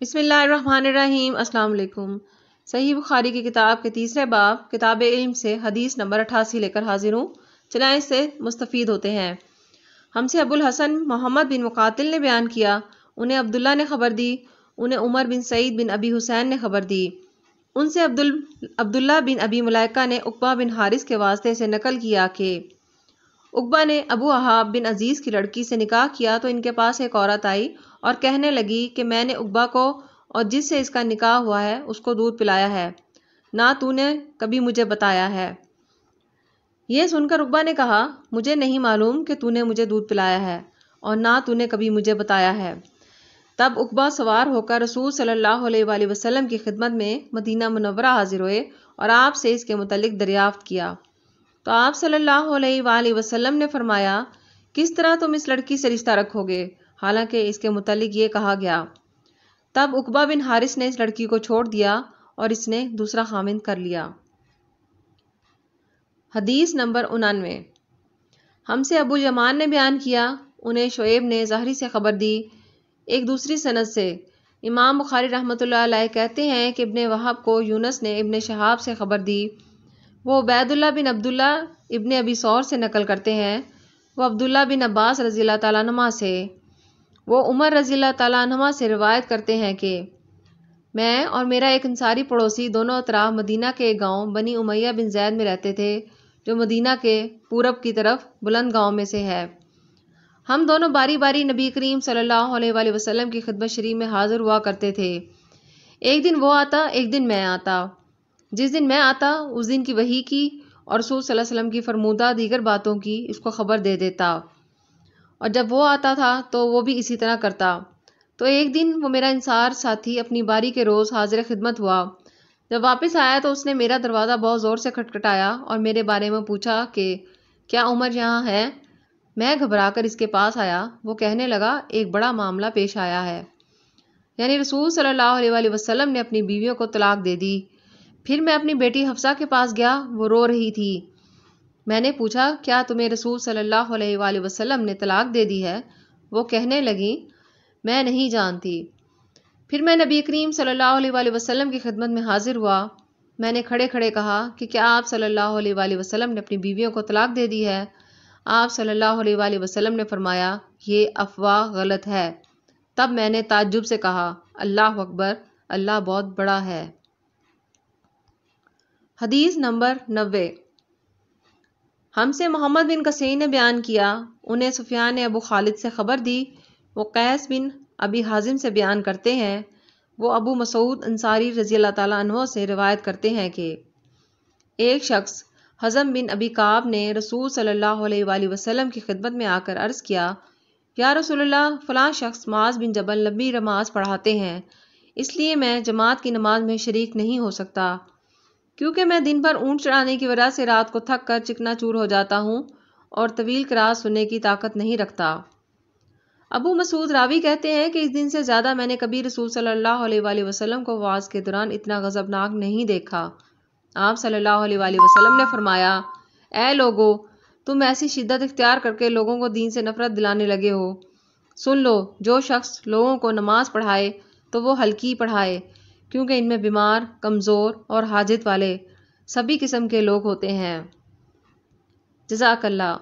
بسم اللہ الرحمن الرحیم۔ السلام علیکم۔ صحیح بخاری کی کتاب کے تیسرے باب کتاب علم سے حدیث نمبر 88 لے کر حاضر ہوں۔ چنانچہ اس سے مستفید ہوتے ہیں۔ ہم سے ابو الحسن محمد بن مقاتل نے بیان کیا، انہیں عبداللہ نے خبر دی، انہیں عمر بن سعید بن ابی حسین نے خبر دی، ان سے عبداللہ بن ابی ملائکہ نے عقبہ بن حارث کے واسطے سے نقل کیا کہ عقبہ نے ابو احاب بن عزیز کی لڑکی سے نکاح کیا تو ان کے پاس ایک عورت آئی اور کہنے لگی کہ میں نے عقبہ کو اور جس سے اس کا نکاح ہوا ہے اس کو دودھ پلایا ہے، نہ تو نے کبھی مجھے بتایا ہے۔ یہ سن کر عقبہ نے کہا، مجھے نہیں معلوم کہ تو نے مجھے دودھ پلایا ہے اور نہ تو نے کبھی مجھے بتایا ہے۔ تب عقبہ سوار ہو کر رسول صلی اللہ علیہ وآلہ وسلم کی خدمت میں مدینہ منورہ حاضر ہوئے اور آپ سے اس کے متعلق دریافت کیا تو آپ صلی اللہ علیہ وآلہ وسلم نے فرمایا، کس طرح تم اس لڑکی سے رشتہ رکھو گے، حالانکہ اس کے متعلق یہ کہا گیا۔ تب عقبہ بن حارث نے اس لڑکی کو چھوڑ دیا اور اس نے دوسرا خامند کر لیا۔ حدیث نمبر 99۔ ہم سے ابو الیمان نے بیان کیا، انہیں شعیب نے زہری سے خبر دی، ایک دوسری سند سے۔ امام بخاری رحمۃ اللہ علیہ کہتے ہیں کہ ابن وہب کو یونس نے ابن شہاب سے خبر دی، وہ عبید اللہ بن عبداللہ ابن ابی ثور سے نقل کرتے ہیں، وہ عبداللہ بن عباس رضی اللہ تعالیٰ عنہما سے، وہ عمر رضی اللہ تعالیٰ عنہما سے روایت کرتے ہیں کہ میں اور میرا ایک انصاری پڑوسی دونوں اطراف مدینہ کے ایک گاؤں بنی امیہ بن زید میں رہتے تھے، جو مدینہ کے پورب کی طرف بلند گاؤں میں سے ہے۔ ہم دونوں باری باری نبی کریم صلی اللہ علیہ وآلہ وسلم کی خدمت شریف میں حاضر ہوا کرتے تھے۔ ایک دن وہ آتا، ایک دن میں آتا۔ جس دن میں آتا اس دن کی وحی کی اور رسول صلی اللہ علیہ وسلم کی فرمودہ دیگر باتوں کی اس کو خبر دے دیتا، اور جب وہ آتا تھا تو وہ بھی اسی طرح کرتا۔ تو ایک دن وہ میرا انصار ساتھی اپنی باری کے روز حاضر خدمت ہوا۔ جب واپس آیا تو اس نے میرا دروازہ بہت زور سے کھٹکھٹایا اور میرے بارے میں پوچھا کہ کیا عمر یہاں ہے؟ میں گھبرا کر اس کے پاس آیا۔ وہ کہنے لگا، ایک بڑا معاملہ پیش آیا ہے، یعنی رسول صلی اللہ علیہ وآلہ وسلم نے اپنی بیویوں کو طلاق دے دی۔ پھر میں اپنی بیٹی حفصہ کے پاس گیا، وہ رو رہی تھی۔ میں نے پوچھا، کیا تمہیں رسول صلی اللہ علیہ وآلہ وسلم نے طلاق دے دی ہے؟ وہ کہنے لگی، میں نہیں جانتی۔ پھر میں نبی کریم صلی اللہ علیہ وآلہ وسلم کی خدمت میں حاضر ہوا۔ میں نے کھڑے کھڑے کہا کہ کیا آپ صلی اللہ علیہ وآلہ وسلم نے اپنی بیویوں کو طلاق دے دی ہے؟ آپ صلی اللہ علیہ وآلہ وسلم نے فرمایا، یہ افواہ غلط ہے۔ تب میں نے تعجب سے کہا، اللہ اکبر، اللہ بہت بڑا ہے۔ حدیث نمبر 90۔ ہم سے محمد بن کثیر نے بیان کیا، انہیں سفیان نے ابو خالد سے خبر دی، وہ قیس بن ابی حازم سے بیان کرتے ہیں، وہ ابو مسعود انصاری رضی اللہ تعالیٰ عنہ سے روایت کرتے ہیں کہ ایک شخص حزم بن ابی کعب نے رسول صلی اللہ علیہ وآلہ وسلم کی خدمت میں آ کر عرض کیا، یا رسول اللہ، فلاں شخص معاذ بن جبل لمبی نماز پڑھاتے ہیں، اس لیے میں جماعت کی نماز میں شریک نہیں ہو سکتا، کیونکہ میں دن بھر اونٹ چڑھانے کی وجہ سے رات کو تھک کر چکنا چور ہو جاتا ہوں اور طویل قرات سننے کی طاقت نہیں رکھتا۔ ابو مسعود راوی کہتے ہیں کہ اس دن سے زیادہ میں نے کبھی رسول صلی اللہ علیہ وآلہ وسلم کو وعظ کے دوران اتنا غضبناک نہیں دیکھا۔ آپ صلی اللہ علیہ وآلہ وسلم نے فرمایا، اے لوگو، تم ایسی شدت اختیار کر کے لوگوں کو دین سے نفرت دلانے لگے ہو۔ سن لو، جو شخص لوگوں کو نماز پڑھائے تو وہ ہلکی پڑھائے، کیونکہ ان میں بیمار، کمزور اور حاجت والے سبھی قسم کے لوگ ہوتے ہیں۔ جزاک اللہ۔